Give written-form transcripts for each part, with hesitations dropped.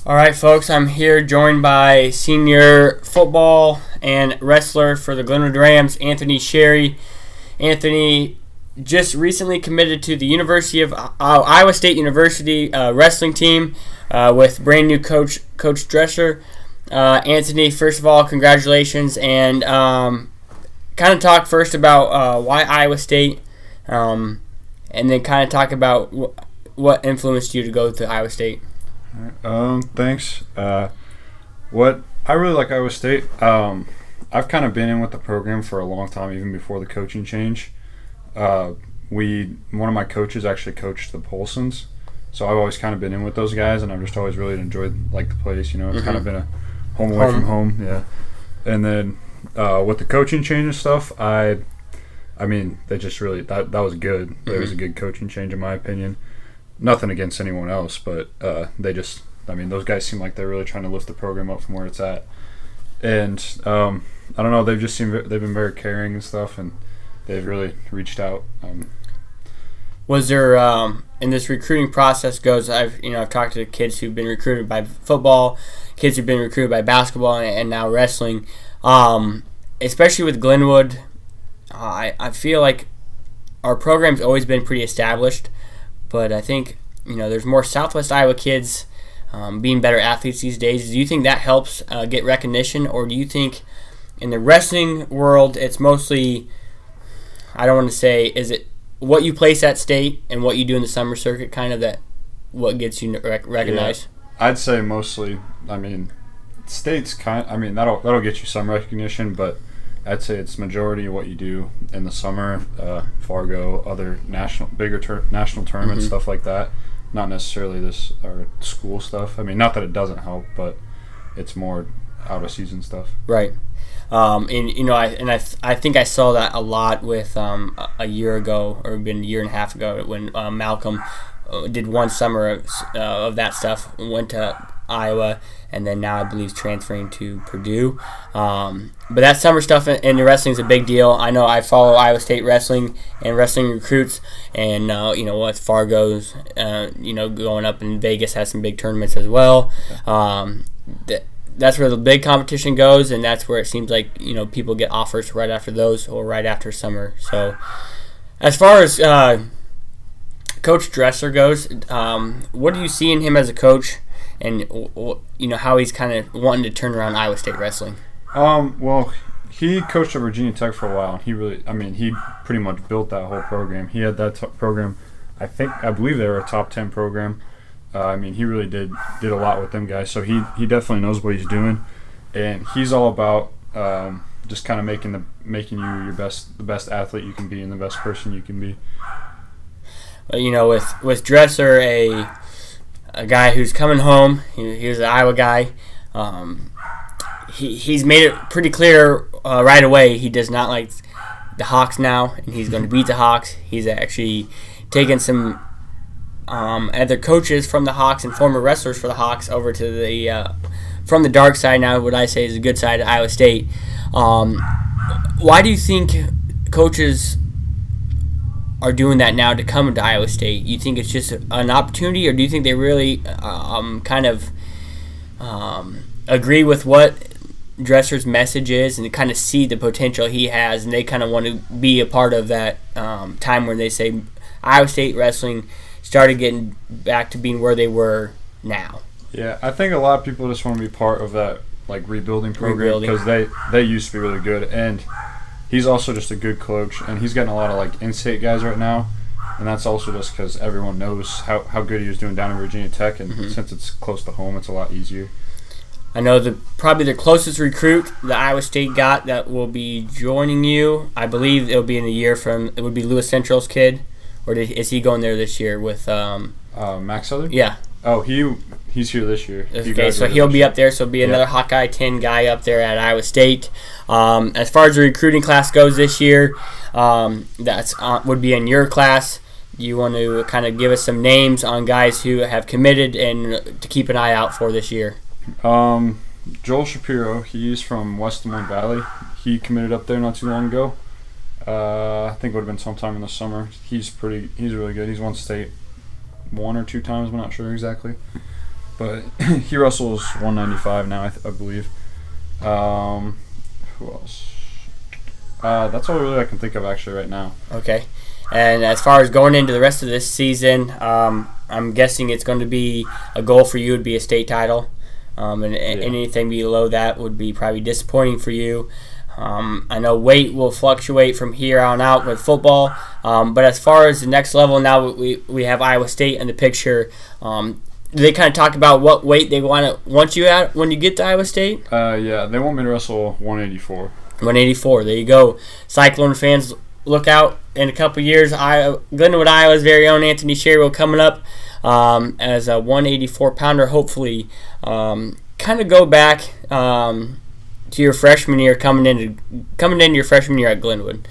All right, folks, I'm here joined by senior football and wrestler for the Glenwood Rams, Anthony Sherry. Anthony just recently committed to the University of Iowa State University wrestling team with brand new coach Dresser. Anthony, first of all, congratulations, and kind of talk first about why Iowa State, and then kind of talk about what influenced you to go to Iowa State. Thanks. What I really like Iowa State. I've kind of been in with the program for a long time, even before the coaching change. One of my coaches actually coached the Polsons, so I've always kind of been in with those guys, and I've just always really enjoyed the place. It's kind of been a home away from home, yeah. And then with the coaching change and stuff, I mean, they just really that was good. Mm-hmm. It was a good coaching change in my opinion. Nothing against anyone else, but those guys seem like they're really trying to lift the program up from where it's at. And I don't know, they've been very caring and stuff, and they've really reached out. Was there in this recruiting process goes? I've talked to kids who've been recruited by football, kids who've been recruited by basketball, and now wrestling. Especially with Glenwood, I feel like our program's always been pretty established. But I think, there's more Southwest Iowa kids being better athletes these days. Do you think that helps get recognition? Or do you think in the wrestling world it's mostly, I don't want to say, is it what you place at state and what you do in the summer circuit kind of that what gets you recognized? Yeah, I'd say mostly, state's that'll get you some recognition, but I'd say it's majority of what you do in the summer, Fargo, other national tournaments, stuff like that. Not necessarily this or school stuff. Not that it doesn't help, but it's more out of season stuff. Right. I think I saw that a lot with a year ago, or been a year and a half ago, when Malcolm did one summer of that stuff, went to Iowa, and then now I believe he's transferring to Purdue. But that summer stuff in the wrestling is a big deal. I know I follow Iowa State wrestling and wrestling recruits, and with Fargo's, going up in Vegas has some big tournaments as well. That's where the big competition goes, and that's where it seems like people get offers right after those or right after summer. So as far as Coach Dresser goes, what do you see in him as a coach? And how he's kind of wanting to turn around Iowa State wrestling. Well, he coached at Virginia Tech for a while. He pretty much built that whole program. He had that program. I believe they were a top 10 program. He really did a lot with them guys. So he definitely knows what he's doing, and he's all about just kind of making you the best athlete you can be and the best person you can be. With Dresser, a guy who's coming home. He was an Iowa guy. He's made it pretty clear right away he does not like the Hawks now, and he's going to beat the Hawks. He's actually taken some other coaches from the Hawks and former wrestlers for the Hawks over to the from the dark side now, what I say is the good side of Iowa State. Why do you think coaches are doing that now to come to Iowa State? You think it's just an opportunity, or do you think they really agree with what Dresser's message is and kind of see the potential he has, and they kind of want to be a part of that time when they say Iowa State wrestling started getting back to being where they were now? Yeah, I think a lot of people just want to be part of that rebuilding program because they used to be really good, and he's also just a good coach, and he's getting a lot of in-state guys right now, and that's also just because everyone knows how good he was doing down in Virginia Tech, and since it's close to home, it's a lot easier. I know probably the closest recruit that Iowa State got that will be joining you, I believe it'll be in a year from, it would be Lewis Central's kid, or is he going there this year with Max Southern? Yeah. Oh, he's here this year. Okay, so he'll be up there. So be another Hawkeye 10 guy up there at Iowa State. As far as the recruiting class goes this year, that's would be in your class. You want to kind of give us some names on guys who have committed and to keep an eye out for this year. Joel Shapiro, he's from West Des Moines Valley. He committed up there not too long ago. I think it would have been sometime in the summer. He's really good. He's won state 1 or 2 times. I'm not sure exactly. but he wrestles 195 now, I believe. Who else? That's all really I can think of actually right now. Okay. And as far as going into the rest of this season, I'm guessing it's going to be a goal for you would be a state title. And anything below that would be probably disappointing for you. I know weight will fluctuate from here on out with football, but as far as the next level, now we have Iowa State in the picture. They kind of talk about what weight they want you at when you get to Iowa State? Yeah, they want me to wrestle 184. 184, there you go. Cyclone fans, look out in a couple years. Glenwood, Iowa's very own Anthony Sherry coming up as a 184-pounder, hopefully. Kind of go back to your freshman year, coming into your freshman year at Glenwood.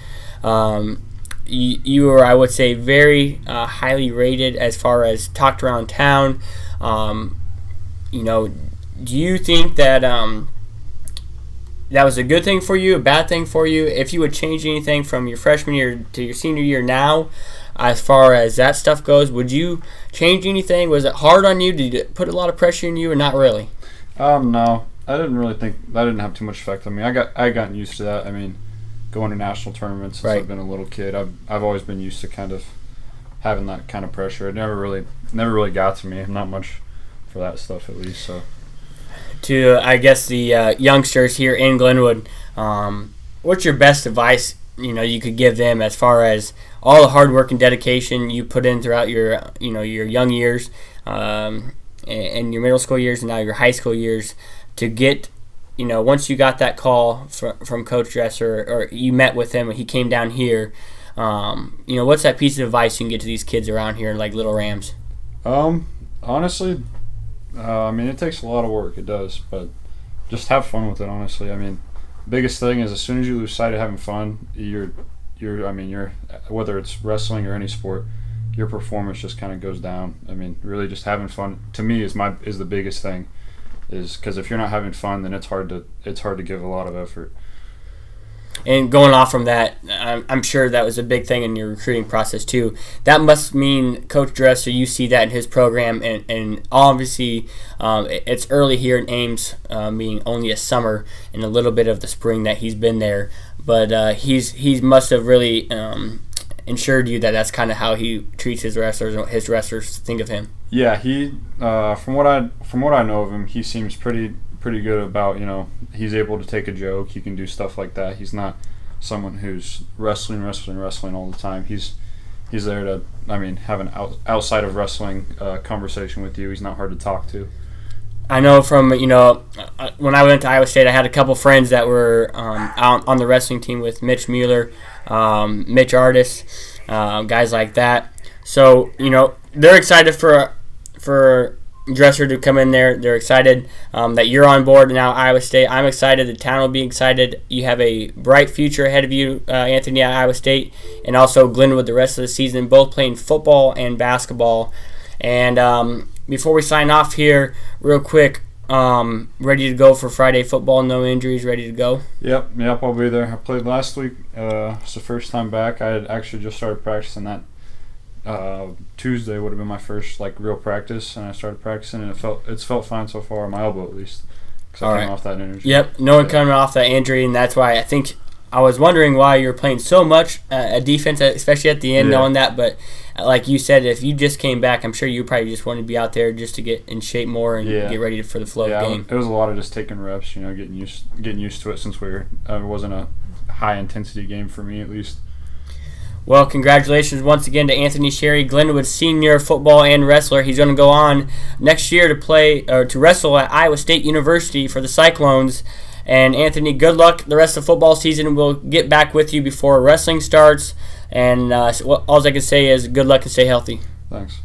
You were, I would say, very highly rated as far as talked around town. Do you think that that was a good thing for you, a bad thing for you? If you would change anything from your freshman year to your senior year now, as far as that stuff goes, would you change anything? Was it hard on you? Did it put a lot of pressure on you, or not really? No, I didn't really think that didn't have too much effect on me. I gotten used to that. I mean, going to national tournaments since I've been a little kid. I've always been used to kind of having that kind of pressure. It never really got to me. Not much for that stuff, at least. So, to I guess the youngsters here in Glenwood, what's your best advice you could give them as far as all the hard work and dedication you put in throughout your your young years, and your middle school years, and now your high school years, to get once you got that call from Coach Dresser, or you met with him and he came down here, what's that piece of advice you can get to these kids around here like Little Rams? Honestly, I mean, it takes a lot of work. It does, but just have fun with it. Honestly, I mean, biggest thing is as soon as you lose sight of having fun, you're whether it's wrestling or any sport, your performance just kind of goes down. I mean, really, just having fun to me is the biggest thing. Is because if you're not having fun, then it's hard to give a lot of effort. And going off from that, I'm sure that was a big thing in your recruiting process too. That must mean Coach Dresser, you see that in his program, and obviously it's early here in Ames, being only a summer and a little bit of the spring that he's been there. But he must have really ensured you that that's kind of how he treats his wrestlers, and his wrestlers think of him. Yeah, he from what I know of him, he seems pretty good about, he's able to take a joke. He can do stuff like that. He's not someone who's wrestling all the time. He's there to, have an outside of wrestling conversation with you. He's not hard to talk to. I know from, when I went to Iowa State, I had a couple friends that were out on the wrestling team with Mitch Mueller, Mitch Artis, guys like that. So, they're excited for Dresser to come in there. They're excited that you're on board now, Iowa State. I'm excited. The town will be excited. You have a bright future ahead of you, Anthony, at Iowa State, and also Glenwood the rest of the season, both playing football and basketball. And before we sign off here, real quick, ready to go for Friday football? No injuries, ready to go? Yep, I'll be there. I played last week. It's the first time back. I had actually just started practicing that. Tuesday would have been my first real practice, and I started practicing, and it's felt fine so far on my elbow at least, because I came off that injury. Yep, no one coming off that injury, and that's why I think I was wondering why you're playing so much a defense, especially at the end, knowing that. But like you said, if you just came back, I'm sure you probably just wanted to be out there just to get in shape more and get ready for the flow of the game. It was a lot of just taking reps, getting used to it, since it wasn't a high intensity game for me at least. Well, congratulations once again to Anthony Sherry, Glenwood senior football and wrestler. He's going to go on next year to wrestle at Iowa State University for the Cyclones. And Anthony, good luck the rest of the football season. We'll get back with you before wrestling starts. And all I can say is good luck and stay healthy. Thanks.